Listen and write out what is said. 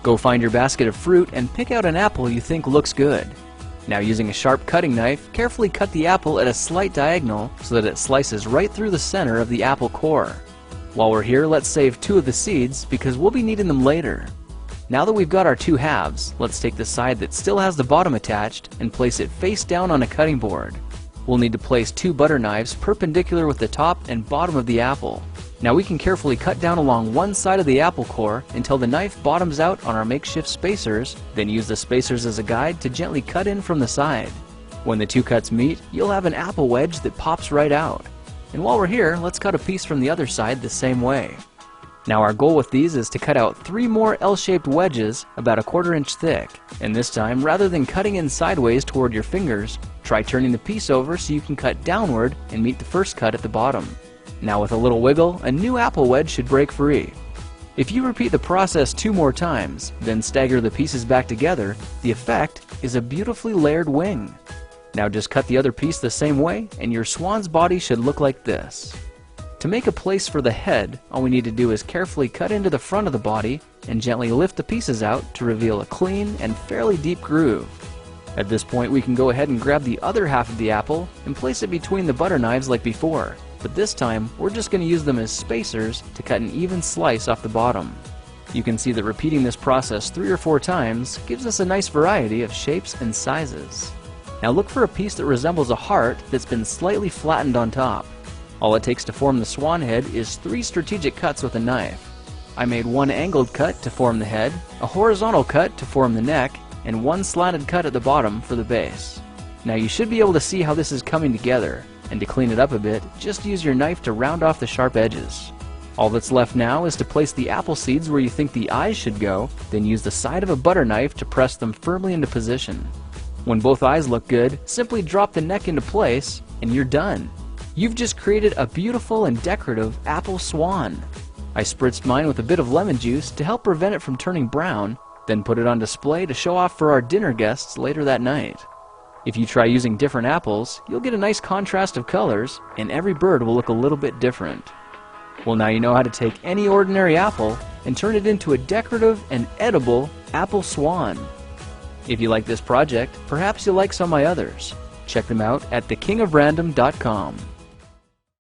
Go find your basket of fruit and pick out an apple you think looks good. Now, using a sharp cutting knife, carefully cut the apple at a slight diagonal so that it slices right through the center of the apple core. While we're here, let's save 2 of the seeds because we'll be needing them later. Now that we've got our 2 halves, let's take the side that still has the bottom attached and place it face down on a cutting board. We'll need to place 2 butter knives perpendicular with the top and bottom of the apple. Now we can carefully cut down along one side of the apple core until the knife bottoms out on our makeshift spacers, then use the spacers as a guide to gently cut in from the side. When the 2 cuts meet, you'll have an apple wedge that pops right out. And while we're here, let's cut a piece from the other side the same way. Now our goal with these is to cut out 3 more L-shaped wedges about a 1/4 inch thick. And this time, rather than cutting in sideways toward your fingers, try turning the piece over so you can cut downward and meet the first cut at the bottom. Now with a little wiggle, a new apple wedge should break free. If you repeat the process 2 more times, then stagger the pieces back together, the effect is a beautifully layered wing. Now just cut the other piece the same way and your swan's body should look like this. To make a place for the head, all we need to do is carefully cut into the front of the body and gently lift the pieces out to reveal a clean and fairly deep groove. At this point, we can go ahead and grab the other half of the apple and place it between the butter knives like before. But this time, we're just going to use them as spacers to cut an even slice off the bottom. You can see that repeating this process 3 or 4 times gives us a nice variety of shapes and sizes. Now look for a piece that resembles a heart that's been slightly flattened on top. All it takes to form the swan head is 3 strategic cuts with a knife. I made 1 angled cut to form the head, a horizontal cut to form the neck, and 1 slanted cut at the bottom for the base. Now you should be able to see how this is coming together, and to clean it up a bit, just use your knife to round off the sharp edges. All that's left now is to place the apple seeds where you think the eyes should go, then use the side of a butter knife to press them firmly into position. When both eyes look good, simply drop the neck into place, and you're done. You've just created a beautiful and decorative apple swan. I spritzed mine with a bit of lemon juice to help prevent it from turning brown, then put it on display to show off for our dinner guests later that night. If you try using different apples, you'll get a nice contrast of colors, and every bird will look a little bit different. Well, now you know how to take any ordinary apple and turn it into a decorative and edible apple swan. If you like this project, perhaps you'll like some of my others. Check them out at thekingofrandom.com.